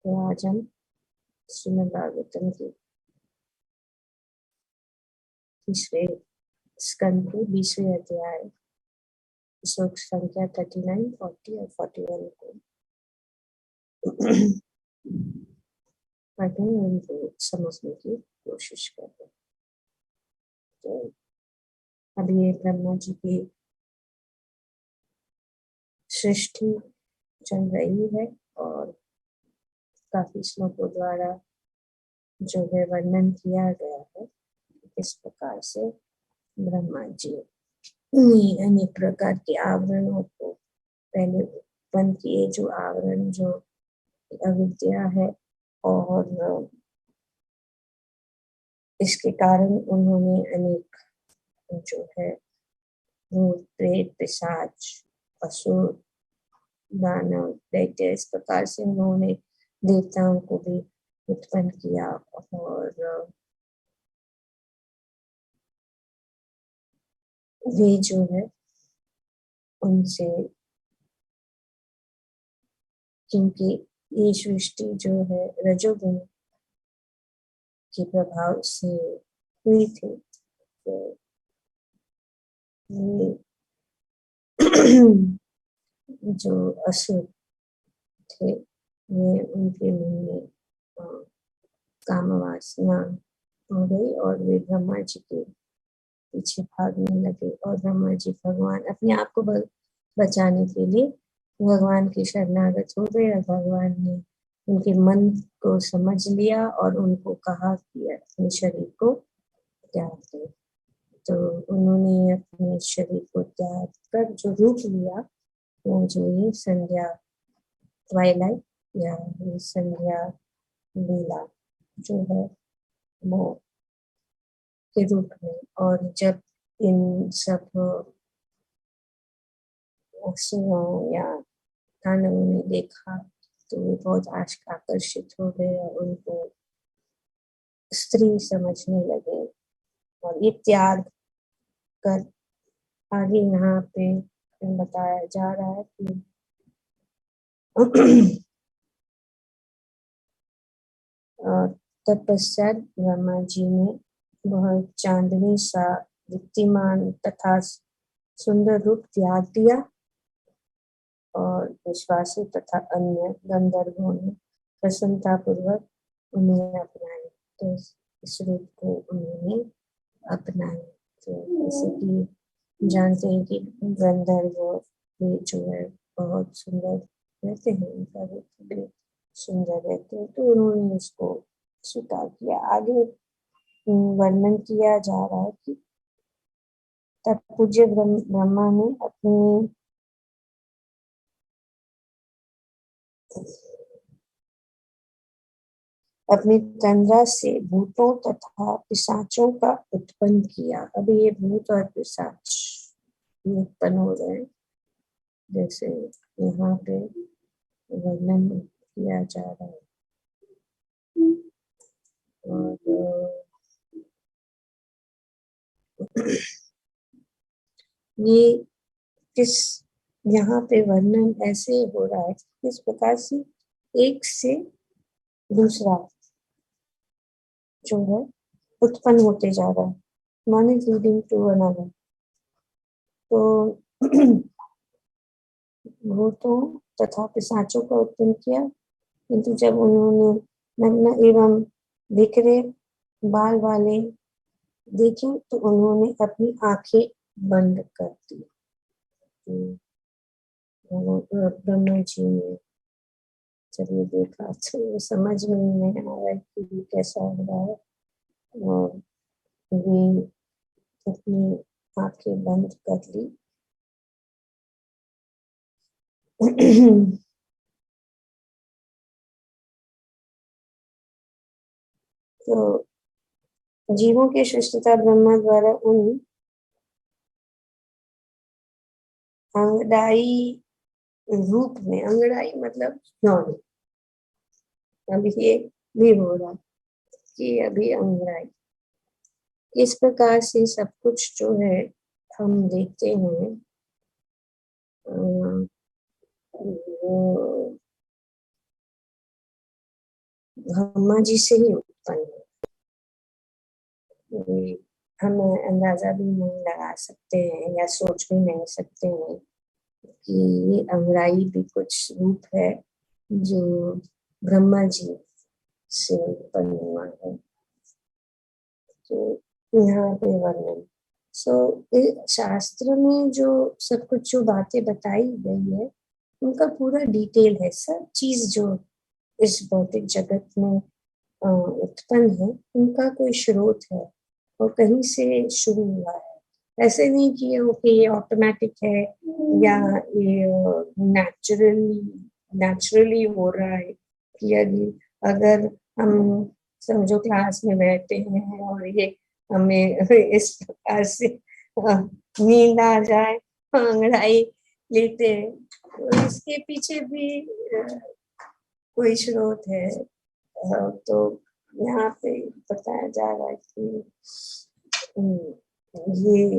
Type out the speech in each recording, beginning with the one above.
तो आज हम श्रीमद् भागवतम के तीसरे स्कंद के 20वें अध्याय श्लोक संख्या 39, 40 और 41 को पढ़ने और उनको समझने की कोशिश करते हैं। तो अभी ये ब्रह्मा जी की सृष्टि चल रही है और काफी श्लोकों द्वारा जो है वर्णन किया गया है इस प्रकार से ब्रह्मा जी अनेक प्रकार के आवरणों को पहले उत्पन्न किए, जो आवरण जो अविद्या है, और इसके कारण उन्होंने अनेक जो है भूत प्रेत पिशाच असुर दानव दैत्य इस प्रकार से उन्होंने देवताओं को भी उत्पन्न किया और वे जो है उनसे, क्योंकि ये सृष्टि जो है रजोगुण के प्रभाव से हुई थी, तो ये जो असुर थे वे उनके मन में काम वासना हो गई और वे ब्रह्मा जी के पीछे भागने लगे। और ब्रह्मा जी भगवान अपने आप को बचाने के लिए भगवान की शरणागत हो गए और भगवान ने उनके मन को समझ लिया और उनको कहा कि अपने शरीर को त्याग दे। तो उन्होंने अपने शरीर को त्याग कर जो रूप लिया वो जो ये संध्या ट्वाइलाइट या ये संध्या लीला जो है वो के रूप में। और जब इन सब असुरों या दानवों ने देखा तो वे बहुत आकर्षित हो गए और उनको स्त्री समझने लगे। और ये त्याग कर आगे यहाँ पे बताया जा रहा है कि तत्पश्चात ब्रह्मा जी ने वह चांदनी सा दीप्तिमान तथा सुंदर रूप त्याग दिया और विश्वासी तथा अन्य गंधर्वों ने प्रसन्नता पूर्वक उन्हें अपनाया। तो इस रूप को उन्होंने अपनाया। तो जैसे कि जानते हैं कि गंधर्व भी जो है बहुत सुंदर रहते हैं, उनका रूप भी सुंदर रहते हैं, तो उन्होंने उसको स्वीकार किया। आगे वर्णन किया जा रहा है कि तब पूज्य ब्रह्मा ने अपनी तंद्रा से भूतों तथा पिशाचों का उत्पन्न किया। अब ये भूत और पिशाच उत्पन्न हो रहे हैं, जैसे यहाँ पे वर्णन किया जा रहा है। और ये किस यहाँ पे वर्णन ऐसे हो रहा है किस प्रकार से एक से दूसरा जो है उत्पन्न होते जा रहा है, one is leading to another. तो भूतों तथा पिशाचों का उत्पन्न किया, किंतु जब उन्होंने नग्न एवं बिखरे बाल वाले देखे तो उन्होंने अपनी आंखें बंद कर दी। ब्रह्मा जी ने जब ये देखा तो समझ में नहीं आ रहा है कि कैसा हो रहा है, और वे अपनी आंखें बंद कर ली। तो जीवों की सृष्टिता ब्रह्मा द्वारा उन अंगदाई रूप में, अंगड़ाई मतलब यौन, अभी ये भी हो रहा कि अभी अंगड़ाई, इस प्रकार से सब कुछ जो है हम देखते हैं वो ब्रह्मा जी से ही उत्पन्न हुआ। ये हम अंदाजा भी नहीं लगा सकते हैं या सोच भी नहीं सकते हैं कि ये अंगराई भी कुछ रूप है जो ब्रह्मा जी से उत्पन्न हुआ है। तो यहाँ पे वर्णन शास्त्र में जो सब कुछ जो बातें बताई गई है उनका पूरा डिटेल है। सब चीज जो इस भौतिक जगत में उत्पन्न है उनका कोई स्रोत है और कहीं से शुरू हुआ है। ऐसे नहीं कि ओके ये ऑटोमेटिक है या ये नेचुरली हो रहा है कि यदि अगर हम समझो क्लास में बैठते हैं और ये हमें इस प्रकार से नींद आ जाए, अंगड़ाई लेते हैं, तो इसके पीछे भी कोई स्रोत है। तो यहाँ पे बताया जा रहा है कि ये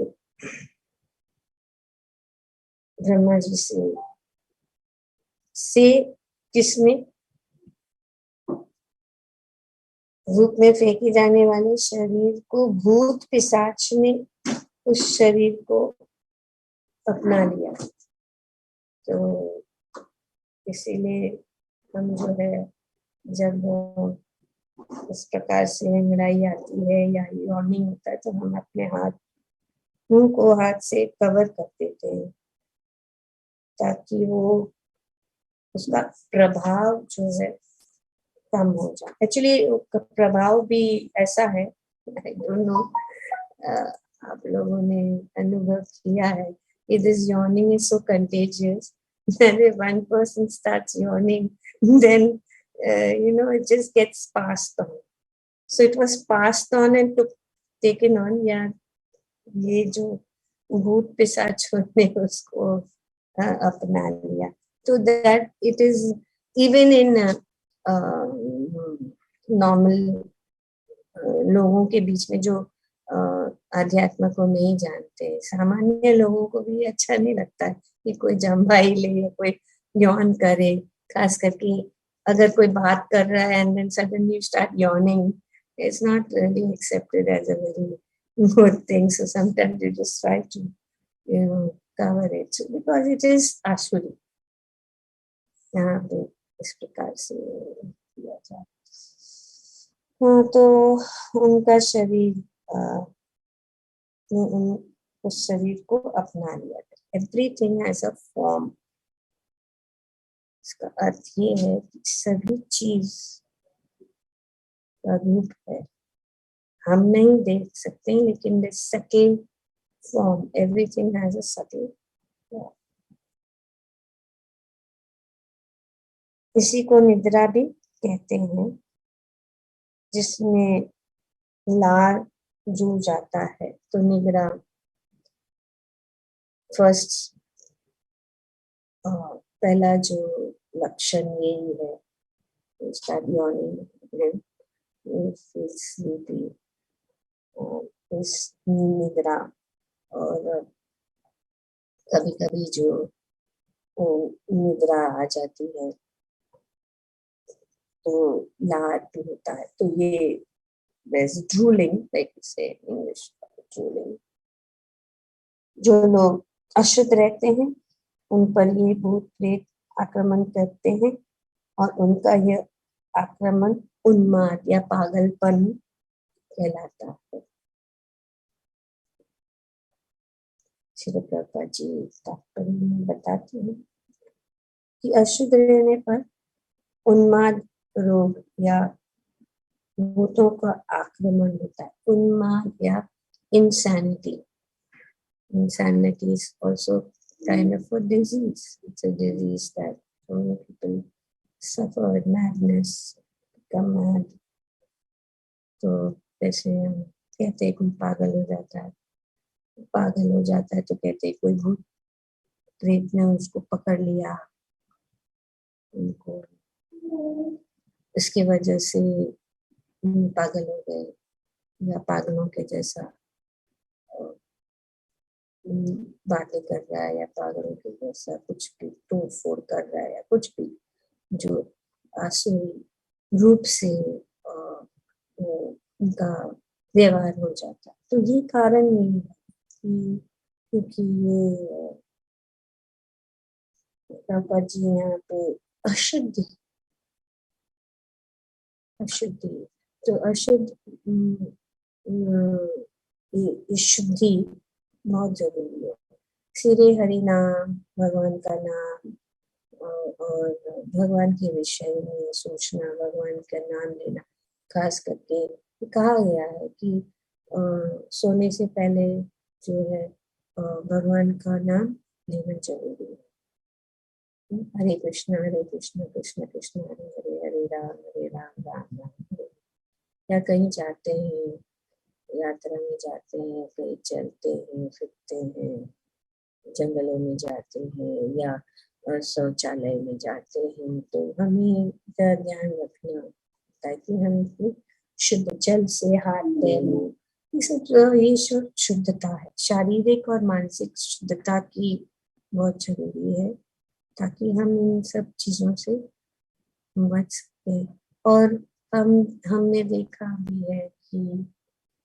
ब्रह्मा जी से किसमें रूप में फेंके जाने वाले शरीर को भूत पिशाच ने उस शरीर को अपना लिया। तो इसीलिए हम जो है जब इस प्रकार से लड़ाई आती है या यॉर्निंग होता है तो हम अपने मुंह को हाथ से कवर कर देते हैं ताकि वो उसका प्रभाव जो है कम हो जाए। एक्चुअली प्रभाव भी ऐसा है, आई डोंट नो आप लोगों ने अनुभव किया है कि this yawning is so contagious that if one person starts yawning then it just gets passed on. So it was passed on and taken on. या ये जो भूत पिशाच ने उसको अपना लिया। तो that it is even in normal लोगों के बीच में जो अध्यात्म को नहीं जानते, सामान्य लोगों को भी अच्छा नहीं लगता है कि कोई जम्भाई ले या कोई यौन करे, खास करके अगर कोई बात कर रहा है and then suddenly you start yawning, it's not really accepted as a very good thing. So sometimes you just try to cover it because it is आसुरी। यहाँ पे इस प्रकार से किया जाए। हाँ, तो उनका शरीर उस शरीर को अपना लिया। Everything has a form. इसका अर्थ ये है कि सभी चीज का रूप है, हम नहीं देख सकते लेकिन the subtle form, everything has a subtle form. इसी को निद्रा भी कहते हैं, जिसमें लार जुड़ जाता है। तो निद्रा फर्स्ट पहला जो लक्षण यही है, start yawning and feel sleepy, इस निद्रा। और कभी कभी जो निद्रा आ जाती है तो लार भी होता है। तो ये there's drooling, like we say in English, drooling। जो लोग अशुद्ध रहते हैं उन पर ये भूत प्रेत आक्रमण करते हैं और उनका यह आक्रमण उन्माद या पागलपन कहलाता है। श्री प्रभुपाद जी तात्पर्य में बताते हैं कि अशुद्ध रहने पर उन्माद रोग या भूतों का आक्रमण होता है। उन्माद या insanity is also kind of a disease. It's a disease that many people suffer with madness, become mad। तो जैसे हम कहते हैं कोई पागल हो जाता है, तो कहते हैं कोई भूत प्रेत ने उसको पकड़ लिया, उनको इसकी वजह से पागल हो गए या पागलों के जैसा बातें कर रहा है या पागलों के जैसा कुछ भी तोड़ फोड़ कर रहा है या कुछ भी जो आसुरी रूप से उनका व्यवहार हो जाता। तो ये कारण नहीं है कि क्योंकि ये प्रभुपाद जी यहाँ पे अशुद्धि अशुद्धि तो अशुद्ध ये शुद्धि बहुत जरूरी है। सिरे हरि नाम, भगवान का नाम और भगवान के विषय में सोचना, भगवान का नाम लेना, खास करके कहा गया है कि सोने से पहले जो है भगवान का नाम लेना जरूरी है। हरे कृष्ण कृष्ण कृष्ण हरे हरे, हरे राम राम राम हरे। या कहीं जाते हैं, यात्रा में जाते हैं, कहीं चलते हैं फिरते हैं, जंगलों में जाते हैं या शौचालय में जाते हैं, तो हमें ध्यान रखना ताकि हम शुद्ध जल से हाथ धोएं। ये सब ये शुद्धता है, शारीरिक और मानसिक शुद्धता की बहुत जरूरी है ताकि हम इन सब चीजों से बच सके। और हमने देखा भी है कि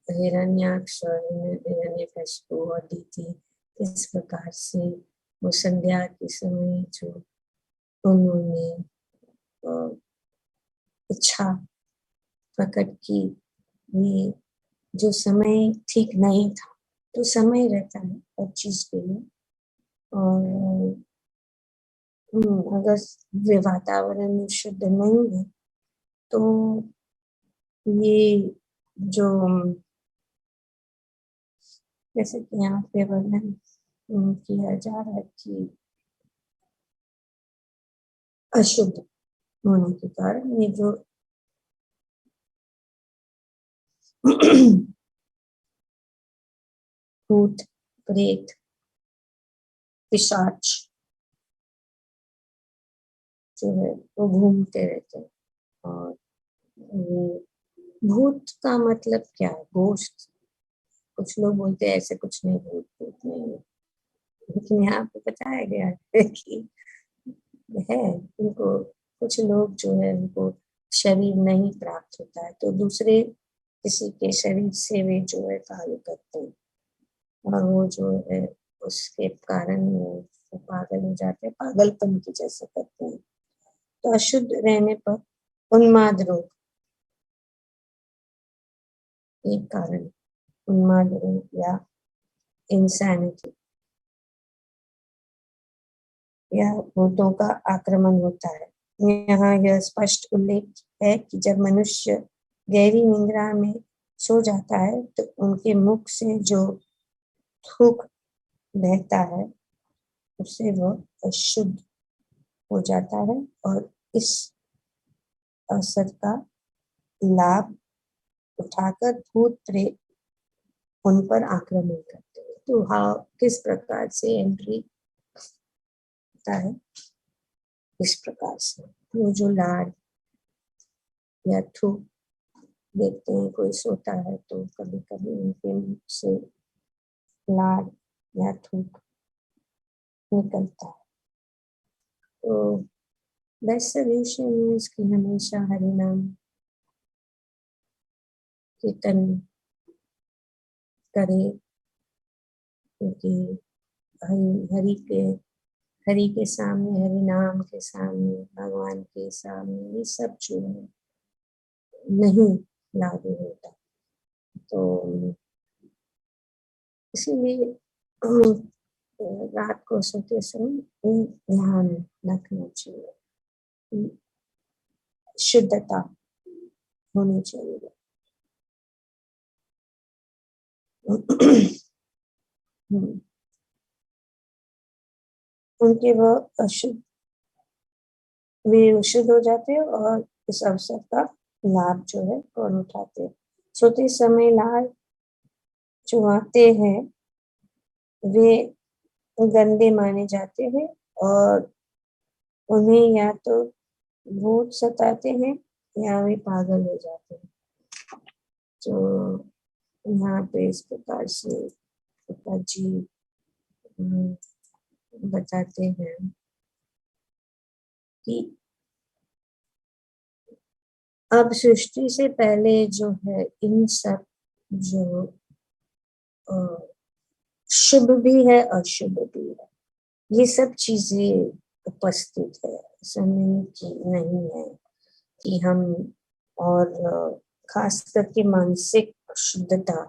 हिरण्याक्ष और हिरण्यकशिपु और अदिति किस प्रकार से वो संध्या के समय जो उन्होंने इच्छा प्रकट की, ये जो समय ठीक नहीं था, तो समय रहता है हर चीज के लिए। और अगर वातावरण शुद्ध नहीं है तो ये जो जैसे कि यहाँ पे वर्णन किया जा रहा है कि अशुद्ध होने के कारण ये जो भूत प्रेत पिशाच जो है वो घूमते रहते हैं। और ये भूत का मतलब क्या है? गोश्त। कुछ लोग बोलते हैं ऐसे कुछ नहीं, भूत भूत नहीं है, लेकिन यहाँ पे बताया गया है कि है उनको, कुछ लोग जो है उनको शरीर नहीं प्राप्त होता है तो दूसरे किसी के शरीर से वे जो है कार्य करते हैं और वो जो है उसके कारण वो पागल हो जाते हैं, पागलपन की जैसे करते हैं। तो अशुद्ध रहने पर उन्माद रोग एक कारण, उन्माद रोग या इंसैनिटी या भूतों का आक्रमण होता है। यहाँ यह स्पष्ट उल्लेख है कि जब मनुष्य गहरी निद्रा में सो जाता है तो उनके मुख से जो थूक बहता है उससे वह अशुद्ध हो जाता है और इस अवसर का लाभ उठाकर भूत प्रेत उन पर आक्रमण करते हैं। तो हाँ, किस प्रकार से एंट्री होता है? इस प्रकार से वो जो लाड़ या थूक देखते हैं, कोई सोता है तो कभी कभी उनके मुख से लाड़ या थूक निकलता है। तो बेस्ट सजेशन है इसकी हमेशा हरि नाम कीर्तन करे, क्योंकि हरि के सामने, हरि नाम के सामने, भगवान के सामने ये सब जो है नहीं लागू होता। तो इसीलिए रात को सोते समय ये ध्यान रखना चाहिए कि शुद्धता होनी चाहिए। उनके वह अशुद्ध, वे शुद्ध हो जाते हैं और इस अवसर का लाभ जो है कौन उठाते हैं। सोते समय लाल जो आते हैं वे गंदे माने जाते हैं और उन्हें या तो भूत सताते हैं या वे पागल हो जाते हैं। तो यहाँ पे इस प्रकार से पिता जी बताते हैं कि अब सृष्टि से पहले जो है इन सब जो शुभ भी है अशुभ भी है, ये सब चीजें उपस्थित है। ऐसा नहीं है कि हम और खास करके मानसिक शुद्धता,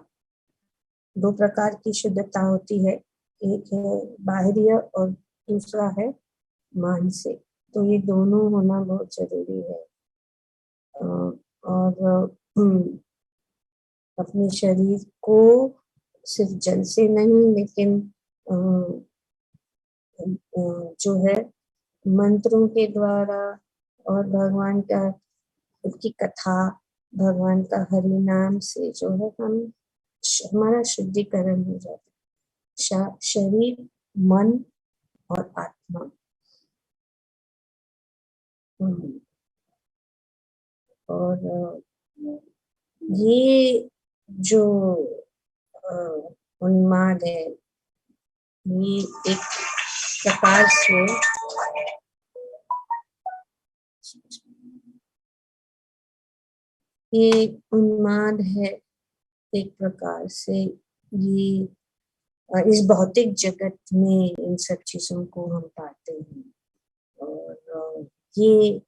दो प्रकार की शुद्धता होती है, एक है बाहरी और दूसरा है मानसिक। तो ये दोनों होना बहुत जरूरी है। और अपने शरीर को सिर्फ जल से नहीं, लेकिन जो है मंत्रों के द्वारा और भगवान का की कथा, भगवान का हरि नाम से जो है हमारा शुद्धिकरण हो जाता है, शरीर, मन और आत्मा। और ये जो उन्माद है, ये एक प्रकार से ये उन्माद है, एक प्रकार से ये इस भौतिक जगत में इन सब चीजों को हम पाते हैं। और ये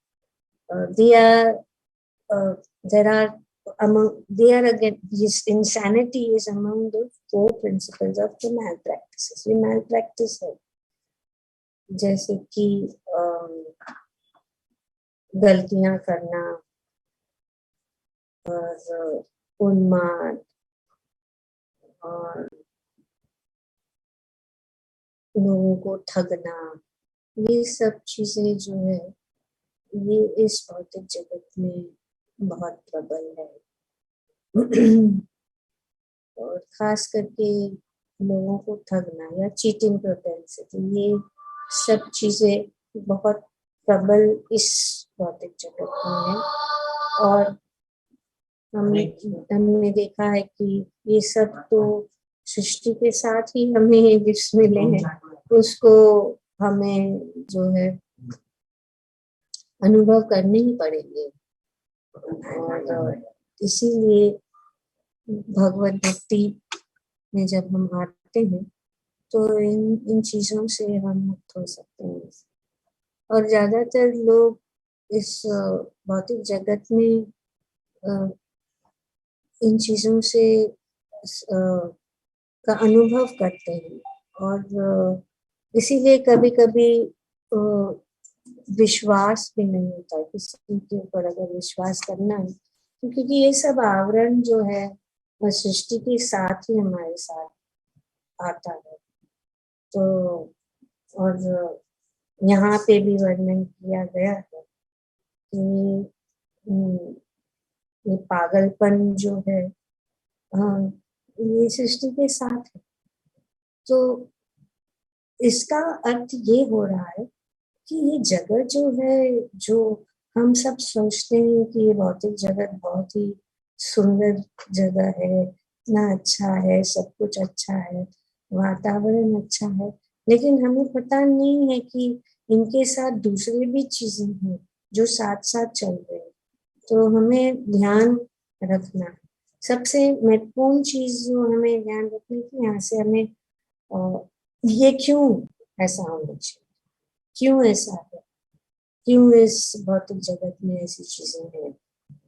there are again, this insanity is among the 4 principles of the malpractices. ये malpractice है, जैसे कि गलतियां करना और उन्माद और लोगों को ठगना, ये सब चीजें जो है ये इस भौतिक जगत में बहुत प्रबल है। और खास करके लोगों को ठगना या चीटिंग प्रोपेंसिटी, ये सब चीजें बहुत प्रबल इस भौतिक जगत में है। और हमने देखा है कि ये सब तो सृष्टि के साथ ही हमें गिफ्ट्स मिले हैं, उसको हमें जो है अनुभव करने ही पड़ेंगे। और इसीलिए भगवत भक्ति में जब हम आते हैं तो इन चीजों से हम मुक्त हो सकते हैं। और ज्यादातर लोग इस भौतिक जगत में इन चीजों से का अनुभव करते हैं। और इसीलिए कभी कभी विश्वास भी नहीं होता किसी के ऊपर, अगर विश्वास करना है, क्योंकि ये सब आवरण जो है सृष्टि के साथ ही हमारे साथ आता है। तो और यहाँ पे भी वर्णन किया गया है कि ये पागलपन जो है ये सृष्टि के साथ है। तो इसका अर्थ ये हो रहा है कि ये जगत जो है, जो हम सब सोचते हैं कि ये भौतिक जगत बहुत ही सुंदर जगह है, इतना अच्छा है, सब कुछ अच्छा है, वातावरण अच्छा है, लेकिन हमें पता नहीं है कि इनके साथ दूसरे भी चीजें हैं जो साथ साथ चल रहे हैं। तो हमें ध्यान रखना है। सबसे महत्वपूर्ण चीज जो हमें ध्यान रखनी है, यहाँ से हमें ये क्यों ऐसा होना चाहिए, क्यों ऐसा है, क्यों इस भौतिक जगत में ऐसी चीजें हैं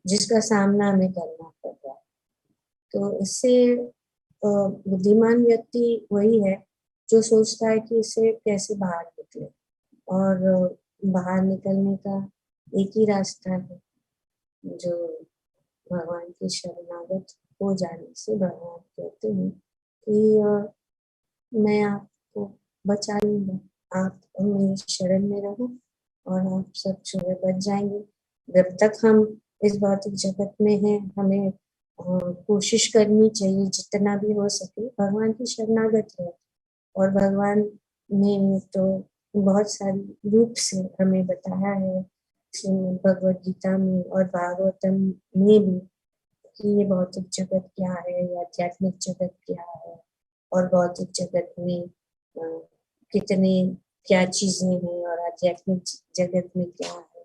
जिसका सामना हमें करना पड़ रहा है। तो इससे बुद्धिमान व्यक्ति वही है जो सोचता है कि इससे कैसे बाहर निकले। और बाहर निकलने का एक ही रास्ता है, जो भगवान के शरणागत हो जाने से भगवान कहते हैं कि मैं आपको बचा लूंगा, आप मेरी शरण में रहो और आप सब जो है बच जाएंगे। जब तक हम इस भौतिक जगत में हैं, हमें कोशिश करनी चाहिए जितना भी हो सके भगवान की शरणागत है। और भगवान ने तो बहुत सारी रूप से हमें बताया है श्रीमद् भगवद गीता में और भागवतम में भी कि ये भौतिक जगत क्या है या आध्यात्मिक जगत क्या है, और भौतिक जगत में कितने क्या चीजें हैं और आध्यात्मिक जगत में क्या है।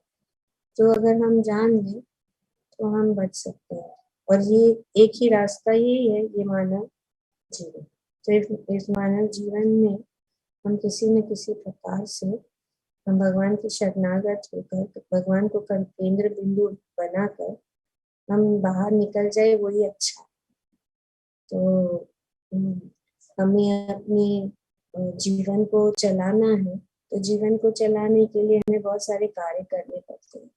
तो अगर हम जान लें तो हम बच सकते हैं। और ये एक ही रास्ता यही है, ये मानव जीवन। तो इस मानव जीवन में हम किसी न किसी प्रकार से हम भगवान की शरणागत होकर, भगवान को केंद्र बिंदु बनाकर हम बाहर निकल जाए, वही अच्छा। तो हमें अपने जीवन को चलाना है, तो जीवन को चलाने के लिए हमें बहुत सारे कार्य करने पड़ते हैं,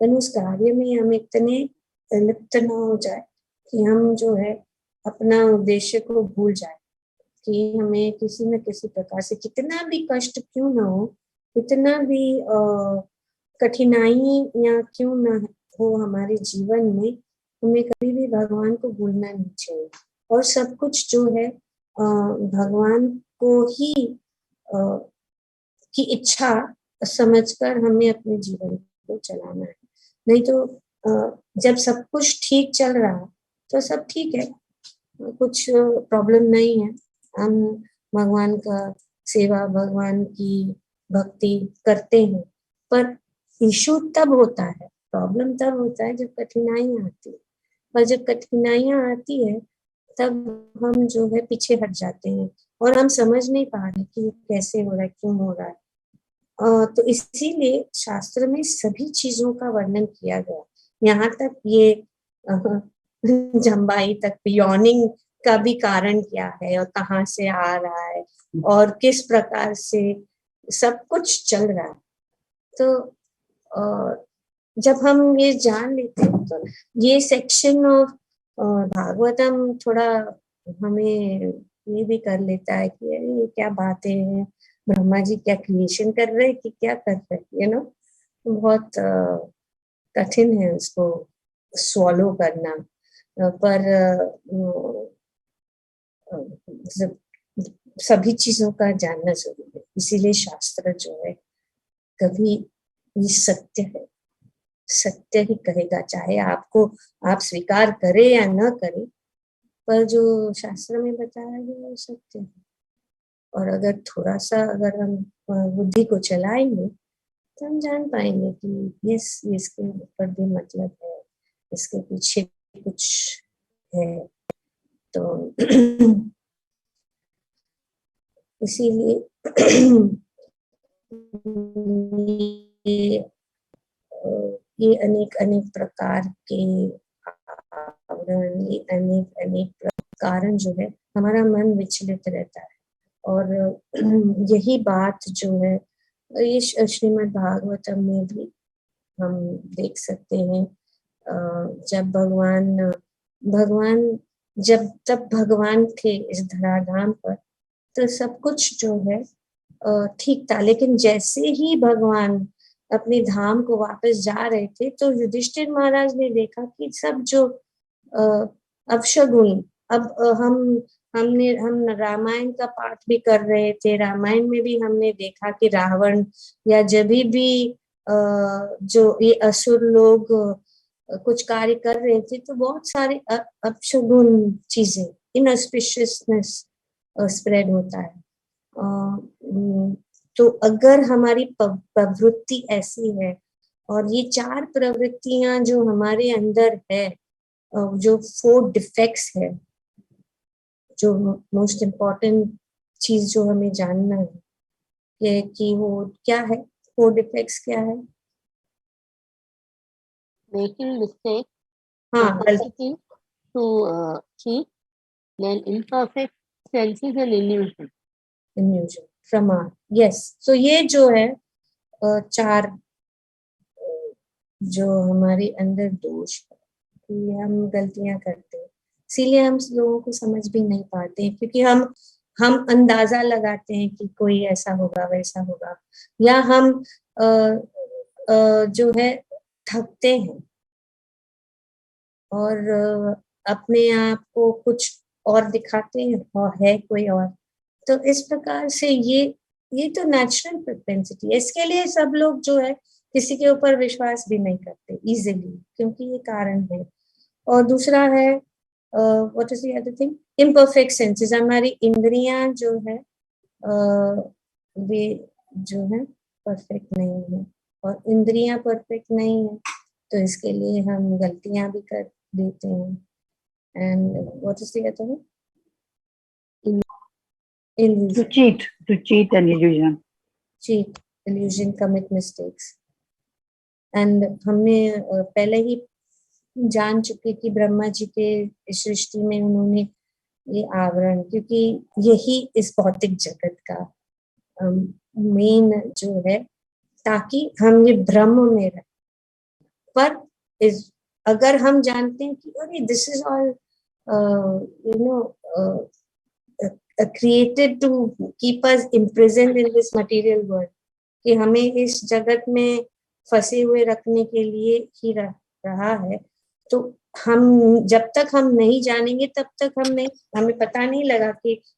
पर उस कार्य में हम इतने लिप्त न हो जाए कि हम जो है अपना उद्देश्य को भूल जाए, कि हमें किसी न किसी प्रकार से कितना भी कष्ट क्यों ना हो, कितना भी कठिनाई या क्यों ना हो हमारे जीवन में, हमें कभी भी भगवान को भूलना नहीं चाहिए। और सब कुछ जो है भगवान को ही की इच्छा समझकर हमें अपने जीवन को चलाना है। नहीं तो जब सब कुछ ठीक चल रहा है तो सब ठीक है, कुछ प्रॉब्लम नहीं है, हम भगवान का सेवा, भगवान की भक्ति करते हैं। पर इशू तब होता है, प्रॉब्लम तब होता है जब कठिनाइयाँ आती है। पर जब कठिनाइयाँ आती है तब हम जो है पीछे हट जाते हैं और हम समझ नहीं पा रहे कि कैसे हो रहा है, क्यों हो रहा है। तो इसीलिए शास्त्र में सभी चीजों का वर्णन किया गया, यहाँ तक ये जम्बाई तक यॉर्निंग का भी कारण क्या है और कहाँ से आ रहा है और किस प्रकार से सब कुछ चल रहा है। तो जब हम ये जान लेते हैं तो ये सेक्शन ऑफ भागवतम थोड़ा हमें ये भी कर लेता है कि अरे ये क्या बातें हैं, ब्रह्मा जी क्या क्रिएशन कर रहे हैं कि क्या कर रहे हैं, यू नो। बहुत कठिन है उसको स्वॉलो करना। पर सभी चीजों का जानना जरूरी है, इसीलिए शास्त्र जो है कभी ये सत्य है, सत्य ही कहेगा, चाहे आपको आप स्वीकार करें या न करें, पर जो शास्त्र में बताया गया वो सत्य है। और अगर थोड़ा सा अगर हम बुद्धि को चलाएंगे तो हम जान पाएंगे कि यस, इसके ऊपर भी मतलब है, इसके पीछे कुछ है। तो इसीलिए ये अनेक अनेक प्रकार के आवरण, ये अनेक अनेक कारण जो है हमारा मन विचलित रहता है। और यही बात जो है ये श्रीमद् भागवतम में भी हम देख सकते हैं। जब भगवान जब तब भगवान थे इस धराधाम पर तो सब कुछ जो है ठीक था, लेकिन जैसे ही भगवान अपने धाम को वापस जा रहे थे तो युधिष्ठिर महाराज ने देखा कि सब जो अपशगुन, अब हम रामायण का पाठ भी कर रहे थे, रामायण में भी हमने देखा कि रावण या जब भी जो ये असुर लोग कुछ कार्य कर रहे थे तो बहुत सारे अपशगुन चीजें, इनऑस्पिशियसनेस स्प्रेड होता है। तो अगर हमारी प्रवृत्ति ऐसी है और ये चार प्रवृत्तियां जो हमारे अंदर है, जो 4 डिफेक्ट्स है, जो मोस्ट इम्पोर्टेंट चीज जो हमें जानना है कि वो क्या है, 4 डिफेक्ट्स क्या है? Making mistakes, हाँ, propensity to cheat, then imperfect senses and illusion. illusion, प्रमाण, यस। तो ये जो है चार जो हमारे अंदर दोष है कि हम गलतियां करते हैं, इसीलिए हम लोगों को समझ भी नहीं पाते हैं, क्योंकि हम अंदाजा लगाते हैं कि कोई ऐसा होगा वैसा होगा, या हम जो है थकते हैं और अपने आप को कुछ और दिखाते हैं और है कोई और। तो इस प्रकार से ये तो नेचुरल प्रोपेंसिटी है, इसके लिए सब लोग जो है किसी के ऊपर विश्वास भी नहीं करते इजीली, क्योंकि ये कारण है। और दूसरा है what is the other thing, imperfect senses, हमारी इंद्रियां जो है वे जो है परफेक्ट नहीं है, और इंद्रियां परफेक्ट नहीं है तो इसके लिए हम गलतियां भी कर देते हैं. And what is the other one? To cheat an illusion. cheat, illusion, commit mistakes. And हमने पहले ही जान चुके कि ब्रह्मा जी के सृष्टि में उन्होंने ये आवरण, क्योंकि यही इस भौतिक जगत का मेन जो है, ताकि हम ये भ्रम में रहे. पर अगर हम जानते हैं कि अरे this is all you know created to keep us imprisoned in this material world, कि हमें इस जगत में फंसे हुए रखने के लिए ही रहा है. तो हम जब तक हम नहीं जानेंगे तब तक हमें पता नहीं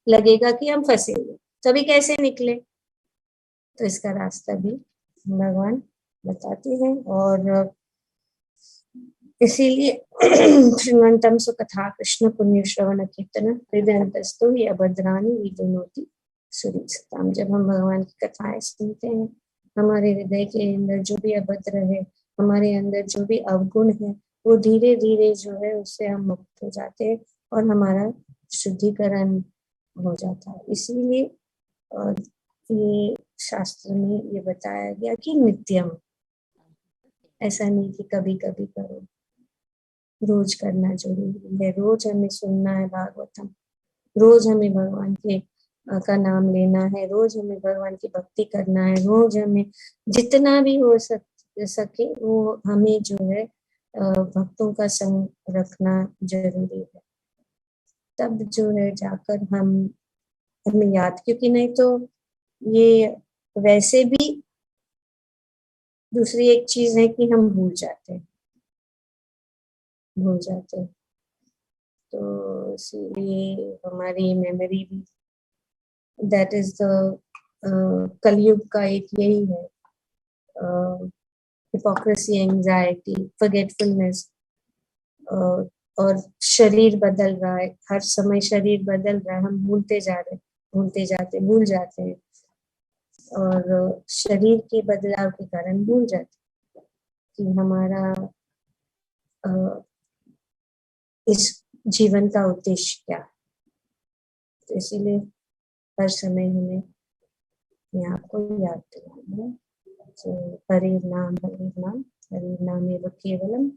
लगेगा कि हम फंसे हुए, तभी कैसे निकले. तो इसका रास्ता भी भगवान बताते हैं. और इसीलिए श्रीमंतम सुकथा कृष्ण पुण्य श्रवण कीर्तन हृदयंतस्तु ही अभद्राणी विदुनोति सुरीसताम. जब हम भगवान की कथाएं सुनते हैं, हमारे हृदय के अंदर जो भी अभद्र है, हमारे अंदर जो भी अवगुण है, वो धीरे धीरे जो है उससे हम मुक्त हो जाते हैं और हमारा शुद्धिकरण हो जाता है. इसीलिए ये शास्त्र में ये बताया गया कि नित्यम, ऐसा नहीं कि कभी कभी करो, रोज करना जरूरी है. रोज हमें सुनना है भागवतम, रोज हमें भगवान के का नाम लेना है, रोज हमें भगवान की भक्ति करना है, रोज हमें जितना भी हो सके वो हमें जो है भक्तों का संग रखना जरूरी है. तब जो है जाकर हमें याद, क्योंकि नहीं तो ये वैसे भी दूसरी एक चीज है कि हम भूल जाते हैं. तो इसीलिए हमारी मेमोरी भी, दैट इज द कलयुग का एक यही है, हिपोक्रेसी, एंजाइटी, फॉरगेटफुलनेस. और शरीर बदल रहा है, हर समय शरीर बदल रहा है, हम भूल जाते हैं. और शरीर के बदलाव के कारण भूल जाते हैं कि हमारा इस जीवन का उद्देश्य क्या है. तो इसीलिए हर समय हमें अपने आप को याद दिलाना है. तो हरि नाम हरि नाम एव केवलम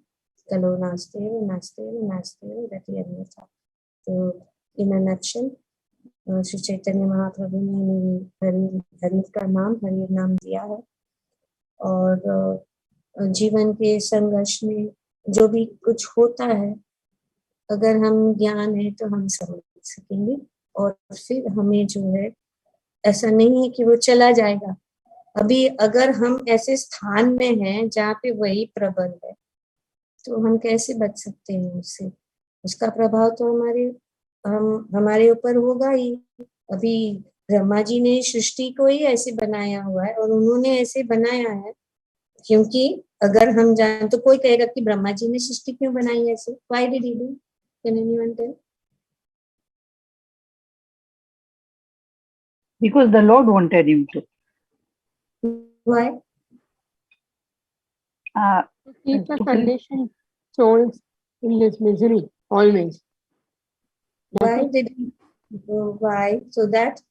कलो नास्तेव गति अन्यथा. तो इन अ नटशेल श्री चैतन्य महाप्रभु ने हरि का नाम, हरि नाम दिया है. और जीवन के संघर्ष में जो भी कुछ होता है, अगर हम ज्ञान है तो हम समझ सकेंगे. और फिर हमें जो है, ऐसा नहीं है कि वो चला जाएगा. अभी अगर हम ऐसे स्थान में हैं जहाँ पे वही प्रबल है, तो हम कैसे बच सकते हैं उससे. उसका प्रभाव तो हमारे ऊपर होगा ही. अभी ब्रह्मा जी ने सृष्टि को ही ऐसे बनाया हुआ है, और उन्होंने ऐसे बनाया है क्योंकि अगर हम जान तो कोई कहेगा कि ब्रह्मा जी ने सृष्टि क्यों बनाई ऐसे, why did he do, can anyone tell? Because the Lord wanted him to. Why? To keep the conditioned souls in this misery always. Why did he? Why? So that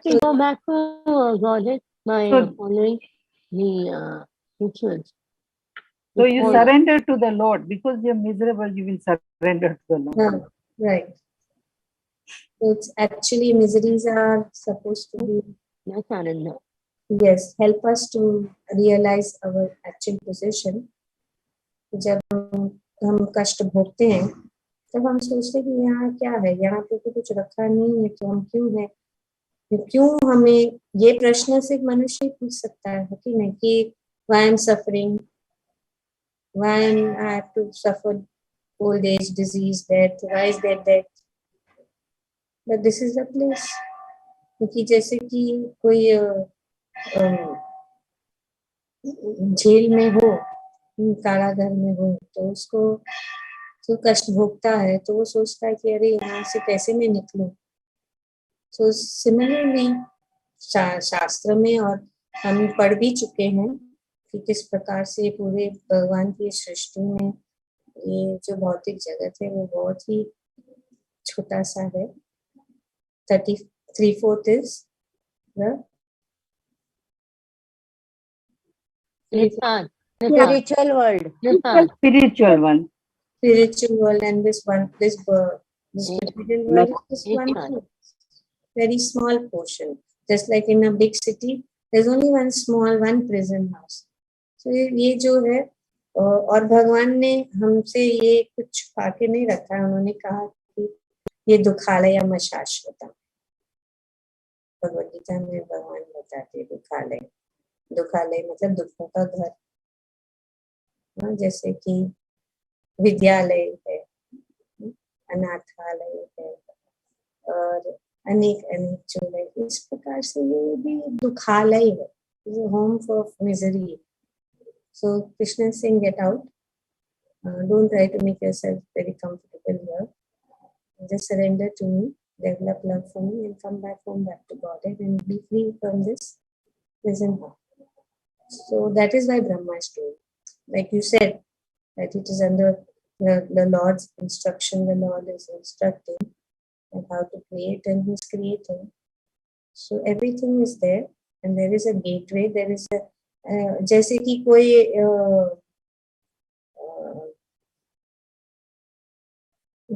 we go back to Godhead by following the rituals. So you surrender to the Lord. Because you're miserable, you will surrender to the Lord. No, right. So it's actually miseries are supposed to be, yes, help us to realize our actual position. जब हम कष्ट भोगते हैं तब हम सोचते हैं कि यहाँ क्या है, यहाँ पे तो कुछ रखा नहीं है, तो हम क्यों हैं. क्यों हमें ये प्रश्न सिर्फ मनुष्य पूछ सकता है कि नहीं, कि why I'm suffering, why I have to suffer old age, disease, death, why is there death. But this is the place. क्योंकि जैसे कि कोई जेल में हो, कारागार में हो, तो उसको तो कष्ट भोगता है, तो वो सोचता है कि अरे यहाँ से कैसे मैं निकलूं. तो सिमिलरली शास्त्र में, और हम पढ़ भी चुके हैं कि किस प्रकार से पूरे भगवान की सृष्टि में ये जो भौतिक जगत है वो बहुत ही छोटा सा है. 3/4 is the Nissan. Spiritual world. Nissan. Spiritual one. spiritual world, and this material world is just one Nissan. very small portion. Just like in a big city, there's only one prison house. So ये जो है और भगवान ने हमसे ये कुछ छुपा के नहीं रखा है. उन्होंने कहा कि ये दुखालय या शाश्वतम. भगवद गीता में भगवान बताते दुखालय. दुखालय मतलब दुखों का घर. जैसे कि विद्यालय है, अनाथालय है और अनेक जो है, इस प्रकार से ये भी दुखालय है. Home of misery. So Krishna is saying, get out. Don't try to make yourself very comfortable here. Just surrender to me, develop love for me, and come back home, back to Godhead, and be free from this prison house. So that is why Brahma is doing. Like you said, that it is under the Lord's instruction. The Lord is instructing and how to create, and He's creating. So everything is there, and there is a gateway. There is a जैसे कि कोई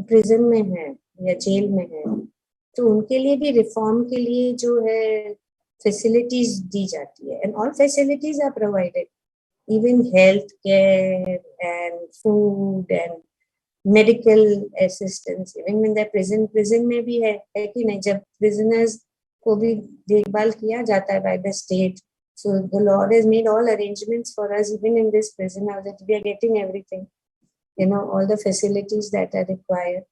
prison में है या jail में है, तो उनके लिए भी रिफॉर्म के लिए जो है फैसिलिटीज दी जाती है. And all facilities are provided, even health care and food and medical assistance. Even in the prison में भी है कि नहीं, जब प्रिजनर्स को भी देखभाल किया जाता है by the state. So the Lord has made all arrangements for us, even in this prison house, that we are getting everything, all the facilities that are required.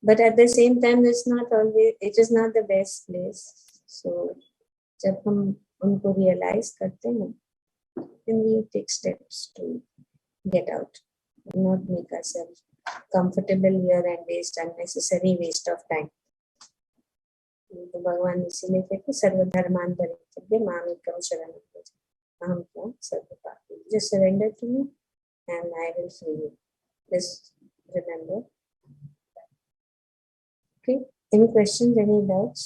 But at the same time, it is not the best place. So जब हम उनको realize करते हैं, then we take steps to get out, not make ourselves comfortable here and waste unnecessary waste of time. तो भगवान इसीलिए कहते सर्वधर्मान परित्यज्य मामेकं शरणं व्रज अहं त्वां सर्वपापेभ्यो. Just surrender to me and I will free you. Just remember. Okay, any questions, any doubts?